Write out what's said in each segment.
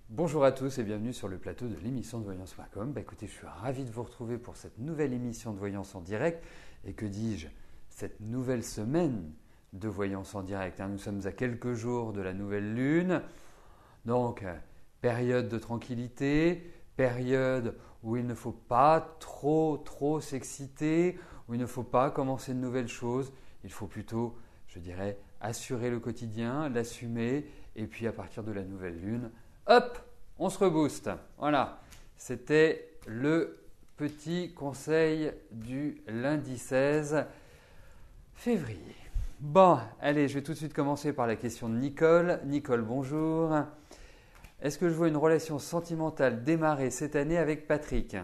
Bonjour à tous et bienvenue sur le plateau de l'émission de voyance.com. Écoutez, je suis ravi de vous retrouver pour cette nouvelle émission de voyance en direct. Et que dis-je, cette nouvelle semaine de voyance en direct. Nous sommes à quelques jours de la nouvelle lune. Donc, période de tranquillité, période où il ne faut pas trop s'exciter, où il ne faut pas commencer de nouvelles choses. Il faut plutôt, je dirais, assurer le quotidien, l'assumer. Et puis à partir de la nouvelle lune, hop, on se rebooste. Voilà, c'était le petit conseil du lundi 16 février. Bon, allez, je vais tout de suite commencer par la question de Nicole. Nicole, bonjour. Est-ce que je vois une relation sentimentale démarrer cette année avec Patrick ?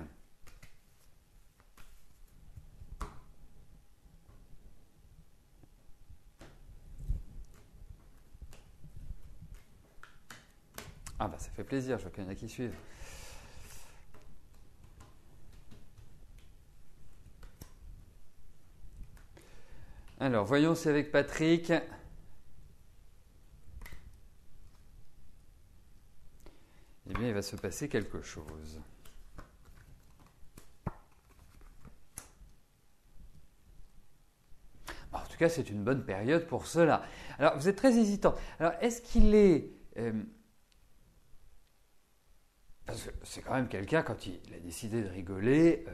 Ah bah ça fait plaisir, je vois qu'il y en a qui suivent. Alors, voyons si avec Patrick, eh bien, il va se passer quelque chose. En tout cas, c'est une bonne période pour cela. Alors, vous êtes très hésitant. Alors, est-ce qu'il est... parce que c'est quand même quelqu'un, quand il a décidé de rigoler,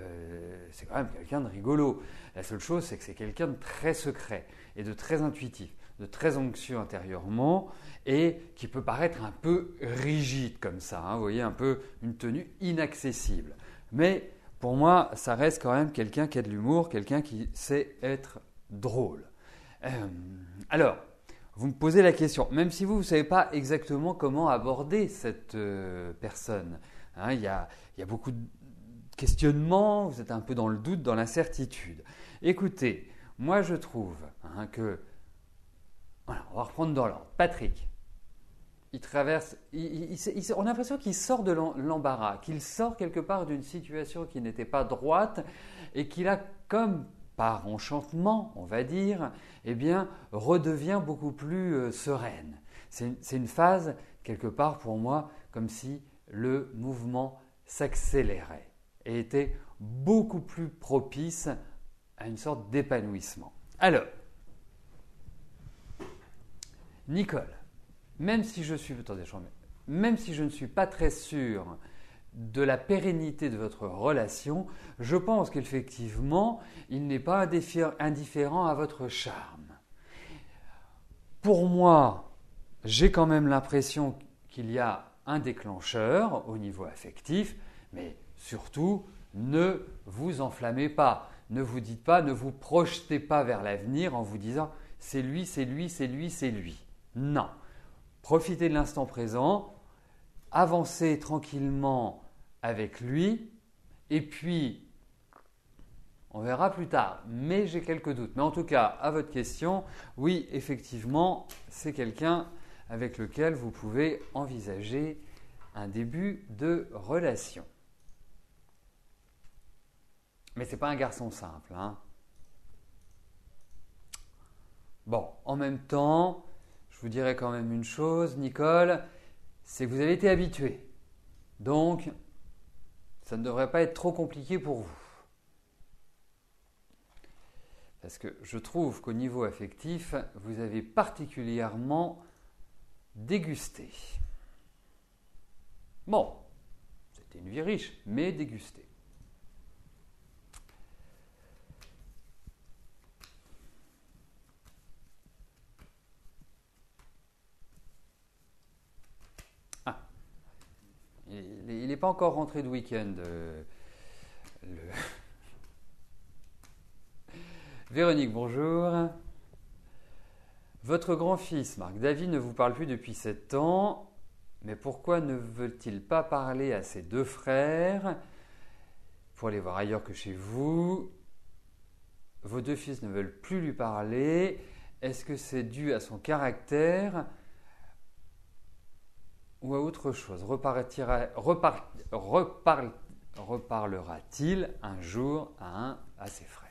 c'est quand même quelqu'un de rigolo. La seule chose, c'est que c'est quelqu'un de très secret et de très intuitif, de très anxieux intérieurement et qui peut paraître un peu rigide comme ça. Vous voyez, un peu une tenue inaccessible. Mais pour moi, ça reste quand même quelqu'un qui a de l'humour, quelqu'un qui sait être drôle. Alors, vous me posez la question, même si vous ne savez pas exactement comment aborder cette personne. Il y a beaucoup de questionnements, vous êtes un peu dans le doute, dans l'incertitude. Écoutez, moi je trouve que... Voilà, on va reprendre dans l'ordre. Patrick, il traverse... on a l'impression qu'il sort de l'embarras, qu'il sort quelque part d'une situation qui n'était pas droite et qu'il a comme... par enchantement, on va dire, eh bien, redevient beaucoup plus sereine. C'est une phase, quelque part pour moi, comme si le mouvement s'accélérait et était beaucoup plus propice à une sorte d'épanouissement. Alors, Nicole, même si je ne suis pas très sûr de la pérennité de votre relation, je pense qu'effectivement, il n'est pas indifférent à votre charme. Pour moi, j'ai quand même l'impression qu'il y a un déclencheur au niveau affectif, mais surtout, ne vous enflammez pas. Ne vous dites pas, ne vous projetez pas vers l'avenir en vous disant c'est lui, c'est lui, c'est lui, c'est lui. Non. Profitez de l'instant présent, avancez tranquillement avec lui et puis on verra plus tard, mais j'ai quelques doutes. Mais en tout cas, à votre question, oui, effectivement, c'est quelqu'un avec lequel vous pouvez envisager un début de relation. Mais ce n'est pas un garçon simple. Bon, en même temps, je vous dirais quand même une chose, Nicole, c'est que vous avez été habitué. Donc, ça ne devrait pas être trop compliqué pour vous. Parce que je trouve qu'au niveau affectif, vous avez particulièrement dégusté. Bon, c'était une vie riche, mais dégusté. Ah, il n'est pas encore rentré de week-end. Véronique, bonjour. Votre grand-fils, Marc David, ne vous parle plus depuis 7 ans, mais pourquoi ne veut-il pas parler à ses deux frères pour les voir ailleurs que chez vous? Vos deux fils ne veulent plus lui parler. Est-ce que c'est dû à son caractère ou à autre chose? Reparlera-t-il un jour à ses frères?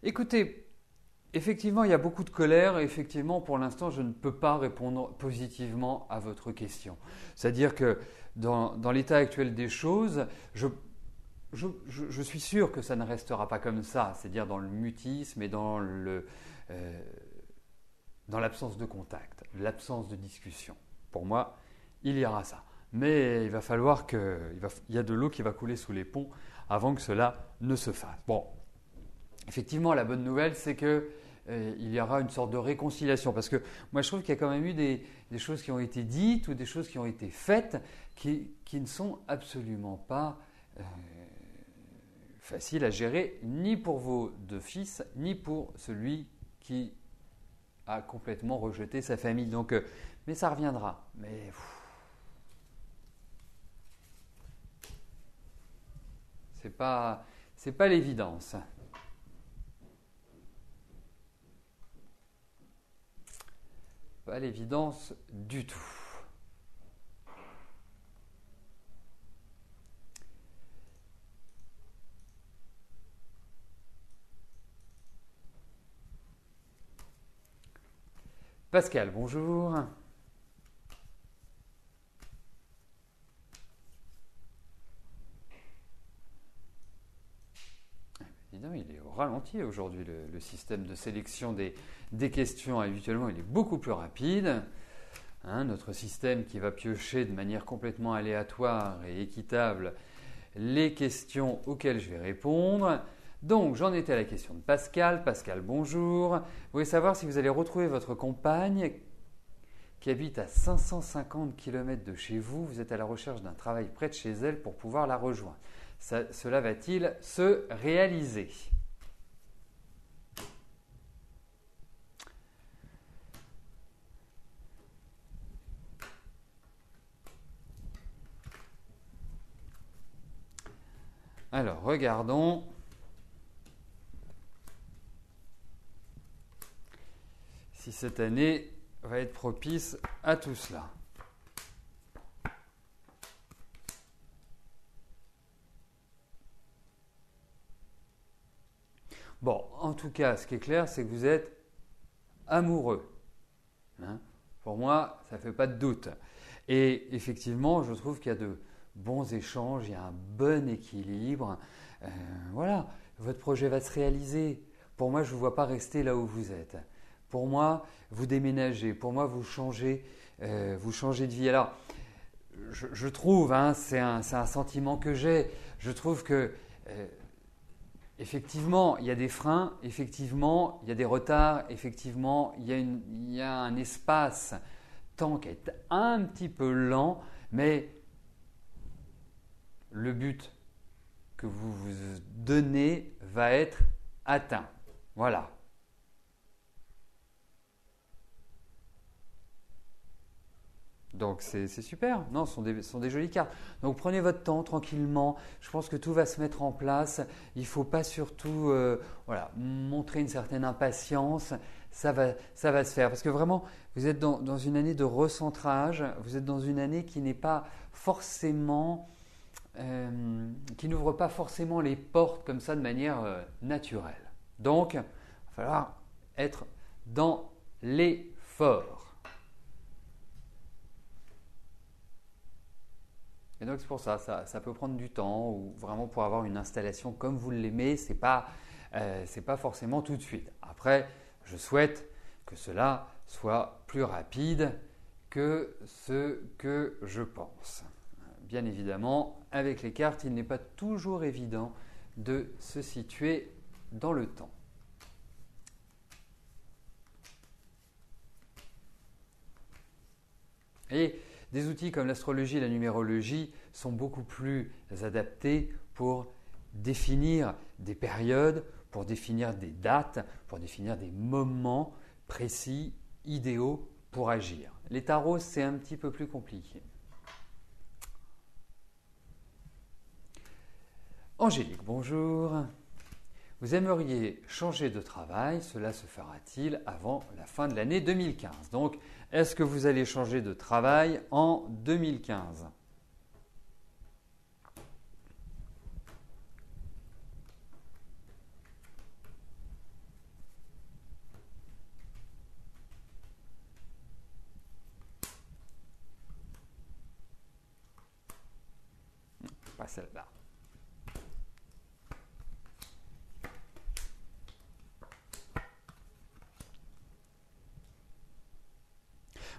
Écoutez, effectivement, il y a beaucoup de colère et effectivement, pour l'instant, je ne peux pas répondre positivement à votre question. C'est-à-dire que dans l'état actuel des choses, je suis sûr que ça ne restera pas comme ça, c'est-à-dire dans le mutisme et euh, dans l'absence de contact, l'absence de discussion. Pour moi, il y aura ça. Mais il va falloir il y a de l'eau qui va couler sous les ponts avant que cela ne se fasse. Bon, effectivement, la bonne nouvelle, c'est que il y aura une sorte de réconciliation. Parce que moi, je trouve qu'il y a quand même eu des choses qui ont été dites ou des choses qui ont été faites qui ne sont absolument pas faciles à gérer, ni pour vos deux fils, ni pour celui qui a complètement rejeté sa famille. Donc, mais ça reviendra. Mais c'est pas l'évidence. Pas l'évidence du tout. Pascal, bonjour. Évidemment, il est au ralenti aujourd'hui, le système de sélection des questions. Habituellement, il est beaucoup plus rapide. Notre système qui va piocher de manière complètement aléatoire et équitable les questions auxquelles je vais répondre. Donc, j'en étais à la question de Pascal. Pascal, bonjour. Vous voulez savoir si vous allez retrouver votre compagne qui habite à 550 km de chez vous. Vous êtes à la recherche d'un travail près de chez elle pour pouvoir la rejoindre. Cela va-t-il se réaliser ? Alors, regardons. Si cette année va être propice à tout cela. Bon, en tout cas, ce qui est clair, c'est que vous êtes amoureux. Pour moi, ça ne fait pas de doute. Et effectivement, je trouve qu'il y a de bons échanges, il y a un bon équilibre. Voilà, votre projet va se réaliser. Pour moi, je ne vous vois pas rester là où vous êtes. Pour moi, vous déménagez. Pour moi, vous changez de vie. Alors, je trouve, c'est un sentiment que j'ai, je trouve que effectivement, il y a des freins, effectivement, il y a des retards, effectivement, il y a un espace-temps qui est un petit peu lent, mais le but que vous vous donnez va être atteint. Voilà. Donc c'est super, non, ce sont des jolies cartes. Donc prenez votre temps tranquillement, je pense que tout va se mettre en place. Il ne faut pas surtout montrer une certaine impatience, ça va se faire. Parce que vraiment, vous êtes dans une année de recentrage, vous êtes dans une année qui n'est pas forcément, qui n'ouvre pas forcément les portes comme ça de manière naturelle. Donc, il va falloir être dans l'effort. Et donc c'est pour ça peut prendre du temps ou vraiment pour avoir une installation comme vous l'aimez, c'est pas forcément tout de suite. Après, je souhaite que cela soit plus rapide que ce que je pense. Bien évidemment, avec les cartes, il n'est pas toujours évident de se situer dans le temps. Et des outils comme l'astrologie et la numérologie sont beaucoup plus adaptés pour définir des périodes, pour définir des dates, pour définir des moments précis, idéaux pour agir. Les tarots, c'est un petit peu plus compliqué. Angélique, bonjour. Vous aimeriez changer de travail, cela se fera-t-il avant la fin de l'année 2015 ? Donc, est-ce que vous allez changer de travail en 2015 ? pas celle-là.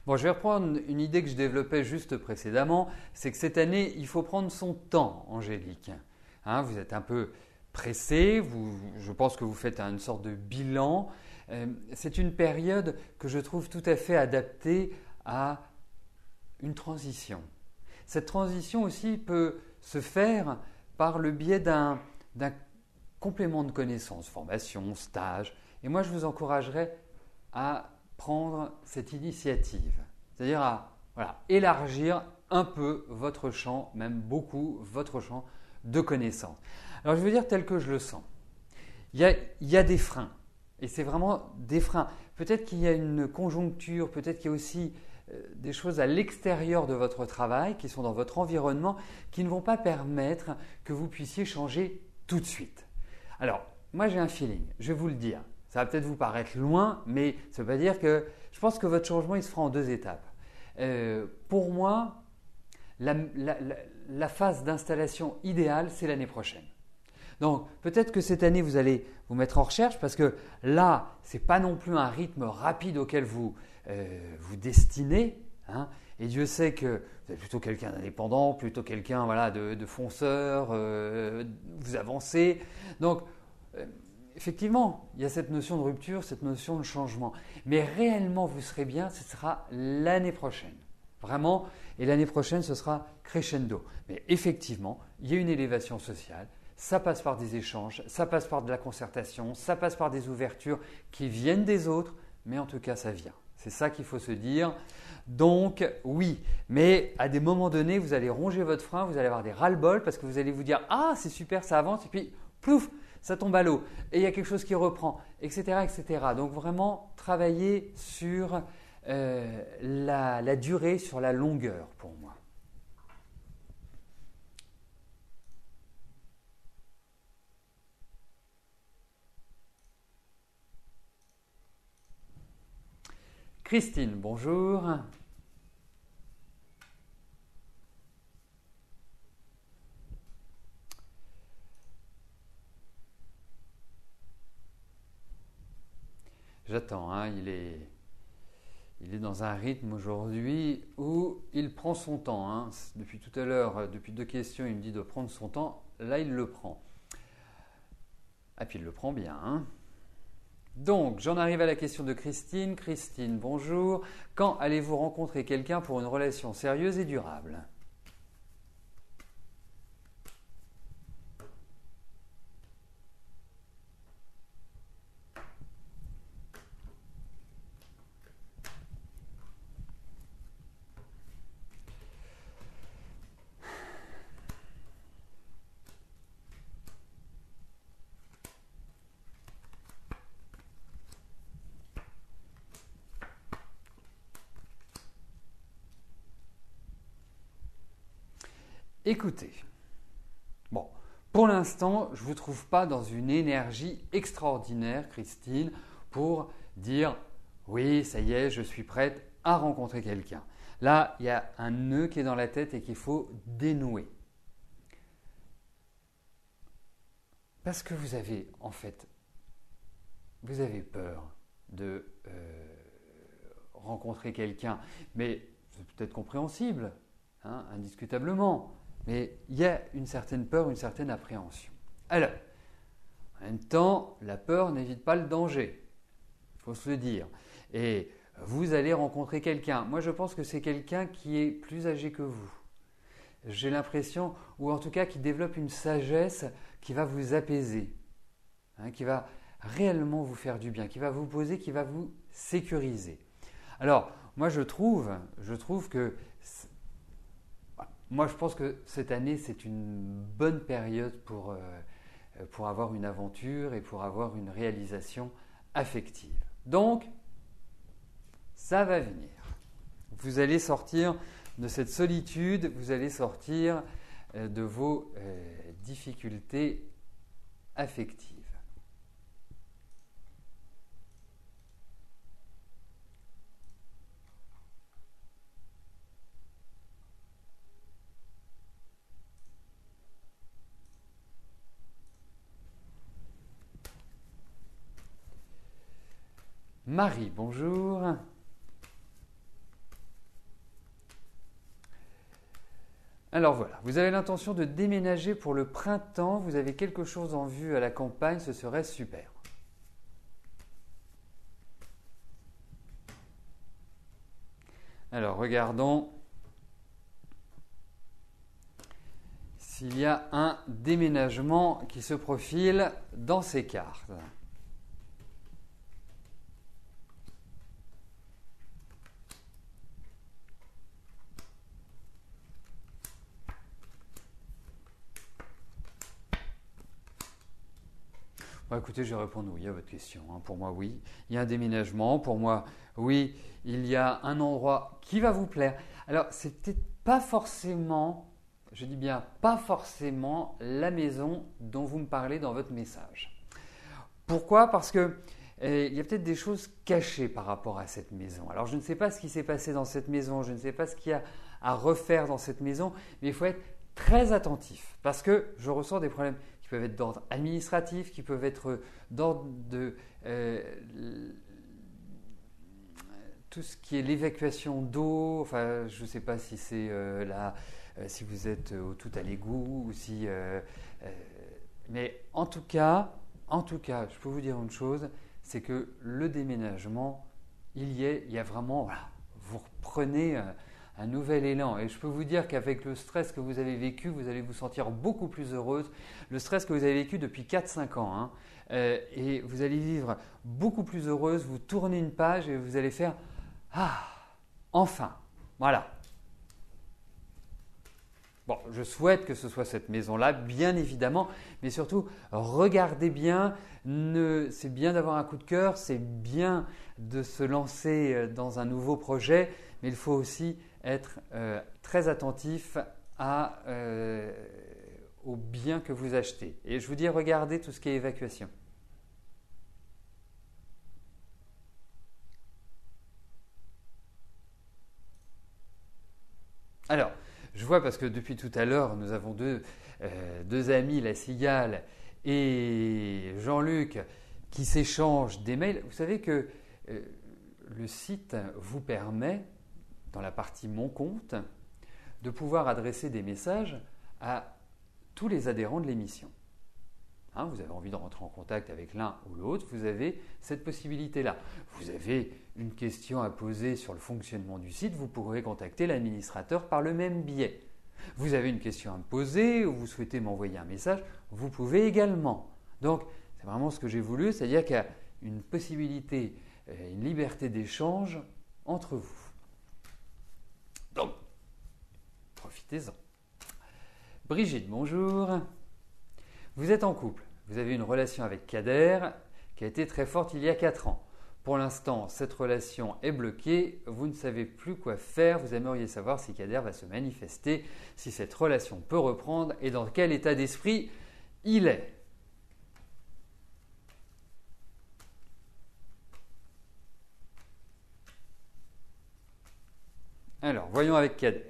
Bon, je vais reprendre une idée que je développais juste précédemment, c'est que cette année, il faut prendre son temps, Angélique. Hein, vous êtes un peu pressé, je pense que vous faites une sorte de bilan. C'est une période que je trouve tout à fait adaptée à une transition. Cette transition aussi peut se faire par le biais d'un complément de connaissances, formation, stage. Et moi, je vous encouragerais à prendre cette initiative, c'est-à-dire à élargir un peu votre champ, même beaucoup votre champ de connaissances. Alors je veux dire tel que je le sens. Il y a des freins, et c'est vraiment des freins. Peut-être qu'il y a une conjoncture, peut-être qu'il y a aussi des choses à l'extérieur de votre travail, qui sont dans votre environnement, qui ne vont pas permettre que vous puissiez changer tout de suite. Alors, moi j'ai un feeling, je vais vous le dire. Ça va peut-être vous paraître loin, mais ça ne veut pas dire que… Je pense que votre changement, il se fera en 2 étapes. Pour moi, la phase d'installation idéale, c'est l'année prochaine. Donc, peut-être que cette année, vous allez vous mettre en recherche parce que là, ce n'est pas non plus un rythme rapide auquel vous vous destinez. Hein, et Dieu sait que vous êtes plutôt quelqu'un d'indépendant, plutôt quelqu'un de fonceur, vous avancez. Donc, effectivement, il y a cette notion de rupture, cette notion de changement. Mais réellement, vous serez bien, ce sera l'année prochaine. Vraiment, et l'année prochaine, ce sera crescendo. Mais effectivement, il y a une élévation sociale. Ça passe par des échanges, ça passe par de la concertation, ça passe par des ouvertures qui viennent des autres, mais en tout cas, ça vient. C'est ça qu'il faut se dire. Donc, oui, mais à des moments donnés, vous allez ronger votre frein, vous allez avoir des ras-le-bol parce que vous allez vous dire « Ah, c'est super, ça avance » et puis plouf, ça tombe à l'eau et il y a quelque chose qui reprend, etc. etc. Donc, vraiment, travailler sur la durée, sur la longueur pour moi. Christine, bonjour. J'attends, hein, il est dans un rythme aujourd'hui où il prend son temps. Hein. Depuis tout à l'heure, depuis 2 questions, il me dit de prendre son temps. Là, il le prend. Ah, puis il le prend bien. Hein. Donc, j'en arrive à la question de Christine. Christine, bonjour. Quand allez-vous rencontrer quelqu'un pour une relation sérieuse et durable ? Écoutez, bon, pour l'instant, je ne vous trouve pas dans une énergie extraordinaire, Christine, pour dire « oui, ça y est, je suis prête à rencontrer quelqu'un ». Là, il y a un nœud qui est dans la tête et qu'il faut dénouer. Parce que vous avez, en fait, vous avez peur de rencontrer quelqu'un, mais c'est peut-être compréhensible, hein, indiscutablement. Mais il y a une certaine peur, une certaine appréhension. Alors, en même temps, la peur n'évite pas le danger, il faut se le dire. Et vous allez rencontrer quelqu'un. Moi, je pense que c'est quelqu'un qui est plus âgé que vous. J'ai l'impression, ou en tout cas qui développe une sagesse qui va vous apaiser, hein, qui va réellement vous faire du bien, qui va vous poser, qui va vous sécuriser. Alors, moi, je trouve que… Moi, je pense que cette année, c'est une bonne période pour avoir une aventure et pour avoir une réalisation affective. Donc, ça va venir. Vous allez sortir de cette solitude, vous allez sortir de vos difficultés affectives. Marie, bonjour. Alors voilà, vous avez l'intention de déménager pour le printemps, vous avez quelque chose en vue à la campagne, ce serait super. Alors regardons s'il y a un déménagement qui se profile dans ces cartes. Bon, écoutez, je vais répondre oui à votre question. Pour moi, oui, il y a un déménagement. Pour moi, oui, il y a un endroit qui va vous plaire. Alors, c'est peut-être pas forcément, je dis bien pas forcément, la maison dont vous me parlez dans votre message. Pourquoi? Parce que il y a peut-être des choses cachées par rapport à cette maison. Alors, je ne sais pas ce qui s'est passé dans cette maison, je ne sais pas ce qu'il y a à refaire dans cette maison, mais il faut être très attentif parce que je ressens des problèmes qui peuvent être d'ordre administratif, qui peuvent être d'ordre de tout ce qui est l'évacuation d'eau. Enfin, je ne sais pas si c'est si vous êtes au tout à l'égout ou si. Mais en tout cas, je peux vous dire une chose, c'est que le déménagement, il y a vraiment, voilà, vous reprenez un nouvel élan. Et je peux vous dire qu'avec le stress que vous avez vécu, vous allez vous sentir beaucoup plus heureuse. Le stress que vous avez vécu depuis 4-5 ans. Et vous allez vivre beaucoup plus heureuse. Vous tournez une page et vous allez faire « Ah, enfin !» Voilà. Bon, je souhaite que ce soit cette maison-là, bien évidemment, mais surtout, regardez bien. C'est bien d'avoir un coup de cœur, c'est bien de se lancer dans un nouveau projet, mais il faut aussi être très attentif au bien que vous achetez. Et je vous dis, regardez tout ce qui est évacuation. Alors, je vois parce que depuis tout à l'heure, nous avons deux amis, la Cigale et Jean-Luc, qui s'échangent des mails. Vous savez que le site vous permet, dans la partie Mon compte, de pouvoir adresser des messages à tous les adhérents de l'émission. Vous avez envie de rentrer en contact avec l'un ou l'autre, vous avez cette possibilité-là. Vous avez une question à poser sur le fonctionnement du site, vous pourrez contacter l'administrateur par le même biais. Vous avez une question à me poser ou vous souhaitez m'envoyer un message, vous pouvez également. Donc, c'est vraiment ce que j'ai voulu, c'est-à-dire qu'il y a une possibilité, une liberté d'échange entre vous. Donc, profitez-en. Brigitte, bonjour. Vous êtes en couple. Vous avez une relation avec Kader qui a été très forte il y a 4 ans. Pour l'instant, cette relation est bloquée. Vous ne savez plus quoi faire. Vous aimeriez savoir si Kader va se manifester, si cette relation peut reprendre et dans quel état d'esprit il est. Alors, voyons avec Kader.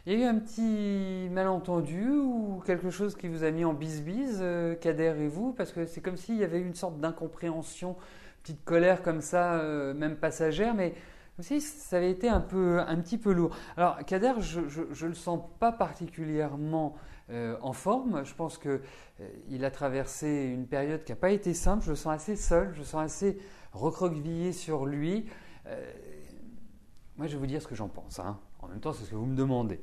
Il y a eu un petit malentendu ou quelque chose qui vous a mis en bisbise, Kader et vous, parce que c'est comme s'il y avait une sorte d'incompréhension, petite colère comme ça, même passagère, mais aussi ça avait été un petit peu lourd. Alors Kader, je ne le sens pas particulièrement en forme. Je pense qu'il a traversé une période qui n'a pas été simple. Je le sens assez seul, je le sens assez recroquevillé sur lui. Moi, je vais vous dire ce que j'en pense. En même temps, c'est ce que vous me demandez.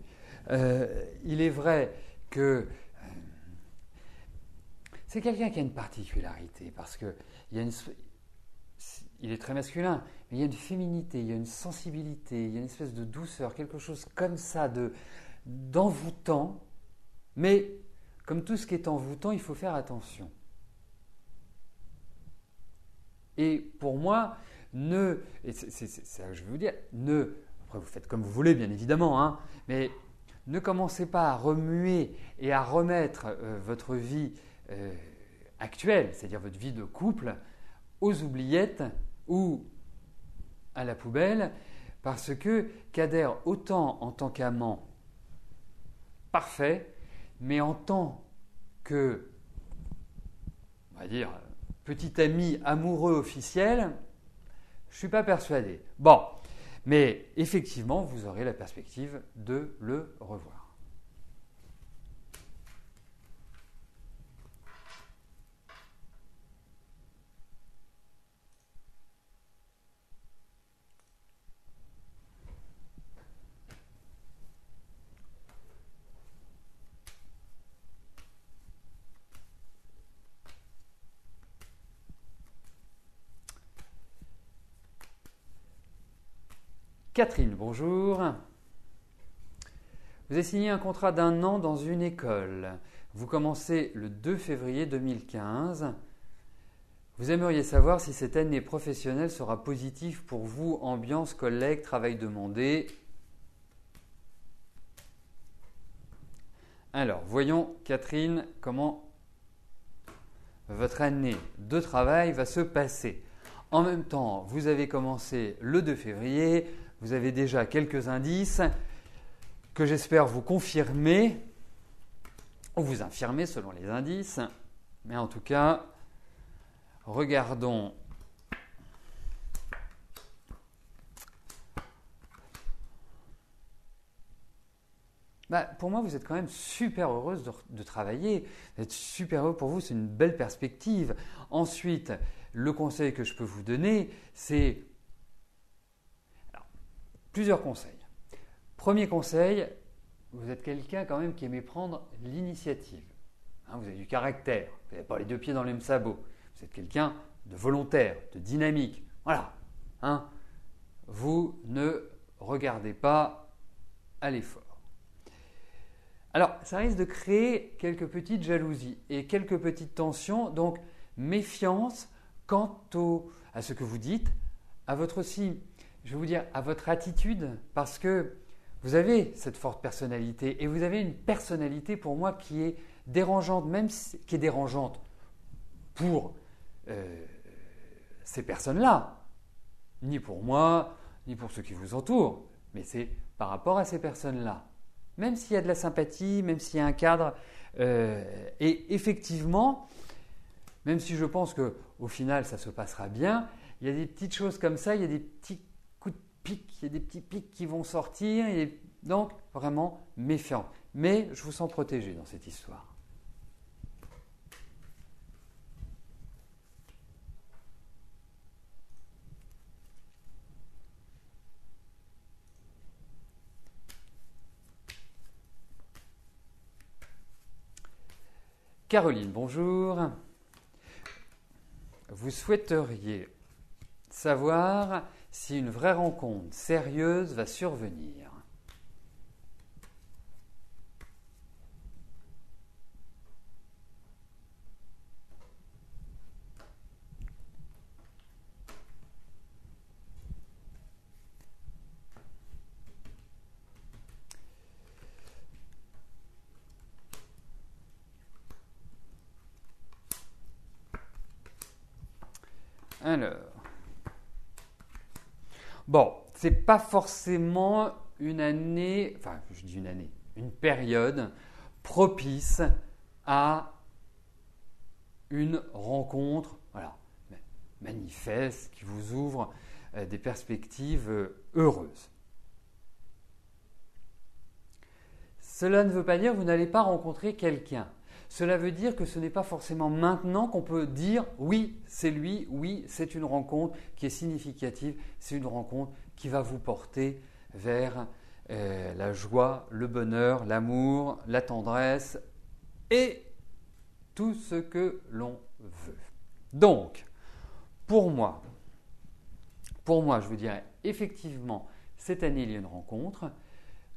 Il est vrai que c'est quelqu'un qui a une particularité parce que il est très masculin, mais il y a une féminité, il y a une sensibilité, il y a une espèce de douceur, quelque chose comme ça d'envoûtant. Mais comme tout ce qui est envoûtant, il faut faire attention. Et pour moi, et c'est ça que je veux vous dire, après vous faites comme vous voulez bien évidemment, hein, mais ne commencez pas à remuer et à remettre votre vie actuelle, c'est-à-dire votre vie de couple, aux oubliettes ou à la poubelle, parce que Kader, autant en tant qu'amant parfait, mais en tant que, on va dire, petit ami amoureux officiel, je ne suis pas persuadé. Bon, mais effectivement, vous aurez la perspective de le revoir. Catherine, bonjour. Vous avez signé un contrat d'1 an dans une école. Vous commencez le 2 février 2015. Vous aimeriez savoir si cette année professionnelle sera positive pour vous, ambiance, collègues, travail demandé. Alors, voyons, Catherine, comment votre année de travail va se passer. En même temps, vous avez commencé le 2 février. Vous avez déjà quelques indices que j'espère vous confirmer ou vous infirmer selon les indices. Mais en tout cas, regardons. Pour moi, vous êtes quand même super heureuse de travailler. Vous êtes super heureux pour vous, c'est une belle perspective. Ensuite, le conseil que je peux vous donner, c'est plusieurs conseils. Premier conseil, vous êtes quelqu'un quand même qui aimait prendre l'initiative. Hein, vous avez du caractère, vous n'avez pas les deux pieds dans les mêmes sabots. Vous êtes quelqu'un de volontaire, de dynamique. Voilà. Hein, vous ne regardez pas à l'effort. Alors, ça risque de créer quelques petites jalousies et quelques petites tensions. Donc, méfiance quant à ce que vous dites, à votre aussi, je vais vous dire, à votre attitude, parce que vous avez cette forte personnalité et vous avez une personnalité pour moi qui est dérangeante, même qui est dérangeante pour ces personnes-là, ni pour moi, ni pour ceux qui vous entourent, mais c'est par rapport à ces personnes-là. Même s'il y a de la sympathie, même s'il y a un cadre, et effectivement, même si je pense qu'au final ça se passera bien, il y a des petites choses comme ça, il y a des petits coups de pique, il y a des petits pics qui vont sortir, et donc vraiment méfiant. Mais je vous sens protégé dans cette histoire. Caroline, bonjour. Vous souhaiteriez savoir si une vraie rencontre sérieuse va survenir. Alors, bon, c'est pas forcément une année, enfin, je dis une année, une période propice à une rencontre, voilà, manifeste, qui vous ouvre des perspectives heureuses. Cela ne veut pas dire que vous n'allez pas rencontrer quelqu'un. Cela veut dire que ce n'est pas forcément maintenant qu'on peut dire oui, c'est lui, oui, c'est une rencontre qui est significative, c'est une rencontre qui va vous porter vers la joie, le bonheur, l'amour, la tendresse et tout ce que l'on veut. Donc, pour moi, je vous dirais effectivement, cette année, il y a une rencontre.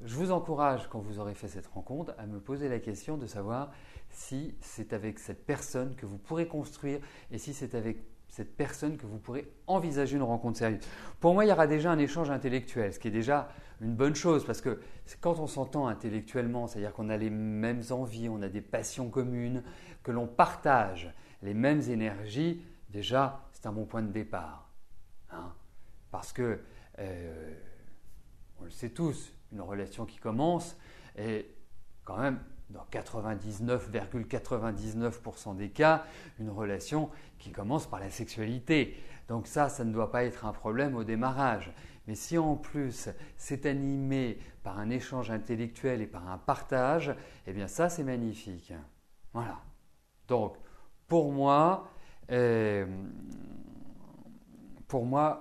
Je vous encourage, quand vous aurez fait cette rencontre, à me poser la question de savoir si c'est avec cette personne que vous pourrez construire et si c'est avec cette personne que vous pourrez envisager une rencontre sérieuse. Pour moi, il y aura déjà un échange intellectuel, ce qui est déjà une bonne chose parce que quand on s'entend intellectuellement, c'est-à-dire qu'on a les mêmes envies, on a des passions communes, que l'on partage les mêmes énergies, déjà, c'est un bon point de départ. Hein, parce que, on le sait tous, une relation qui commence est quand même, dans 99,99% des cas, une relation qui commence par la sexualité. Donc ça ne doit pas être un problème au démarrage. Mais si en plus c'est animé par un échange intellectuel et par un partage, eh bien ça c'est magnifique. Voilà. Donc pour moi,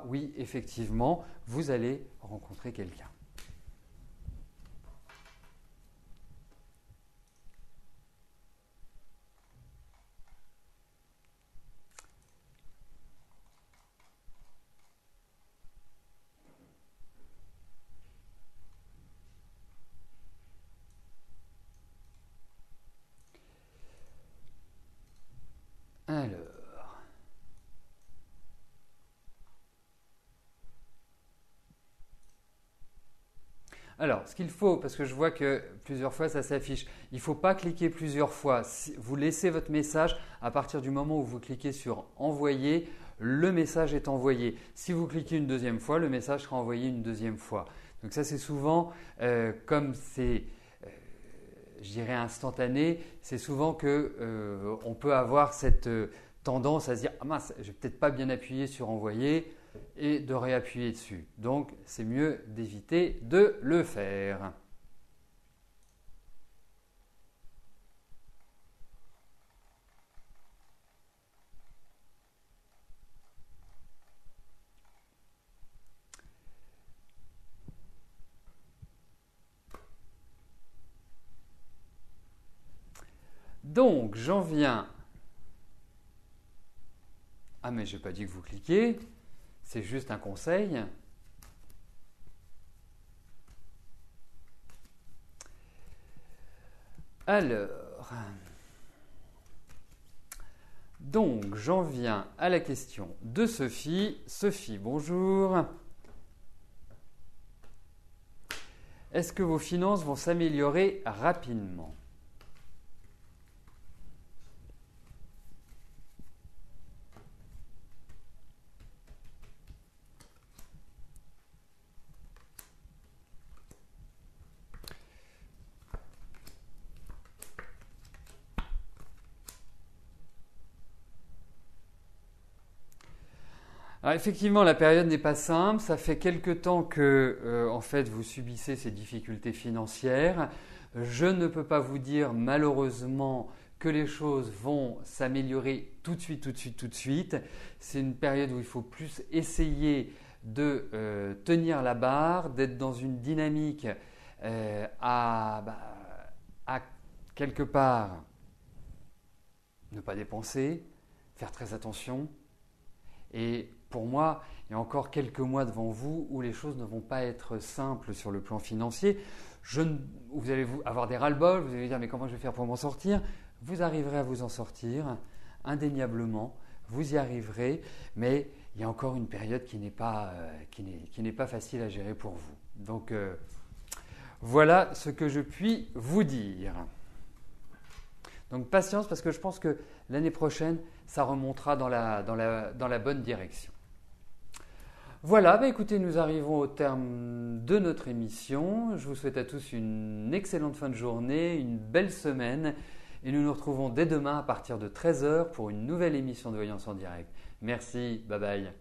oui, effectivement, vous allez rencontrer quelqu'un. Alors, ce qu'il faut, parce que je vois que plusieurs fois ça s'affiche, il ne faut pas cliquer plusieurs fois. Vous laissez votre message à partir du moment où vous cliquez sur envoyer, le message est envoyé. Si vous cliquez une deuxième fois, le message sera envoyé une deuxième fois. Donc ça c'est souvent, comme c'est, je dirais instantané, c'est souvent que on peut avoir cette tendance à se dire ah mince, je vais peut-être pas bien appuyer sur envoyer et de réappuyer dessus. Donc c'est mieux d'éviter de le faire. Donc j'en viens. Ah mais je n'ai pas dit que vous cliquez. C'est juste un conseil. Alors, donc j'en viens à la question de Sophie. Sophie, bonjour. Est-ce que vos finances vont s'améliorer rapidement ? Alors effectivement, la période n'est pas simple. Ça fait quelque temps que en fait, vous subissez ces difficultés financières. Je ne peux pas vous dire malheureusement que les choses vont s'améliorer tout de suite, tout de suite, tout de suite. C'est une période où il faut plus essayer de tenir la barre, d'être dans une dynamique à quelque part ne pas dépenser, faire très attention. Et pour moi, il y a encore quelques mois devant vous où les choses ne vont pas être simples sur le plan financier. Vous allez avoir des ras-le-bol, vous allez dire mais comment je vais faire pour m'en sortir ? Vous arriverez à vous en sortir, indéniablement, vous y arriverez, mais il y a encore une période qui n'est pas facile à gérer pour vous. Donc voilà ce que je puis vous dire. Donc patience parce que je pense que l'année prochaine, ça remontera dans la bonne direction. Voilà, écoutez, nous arrivons au terme de notre émission. Je vous souhaite à tous une excellente fin de journée, une belle semaine et nous nous retrouvons dès demain à partir de 13h pour une nouvelle émission de Voyance en direct. Merci, bye bye.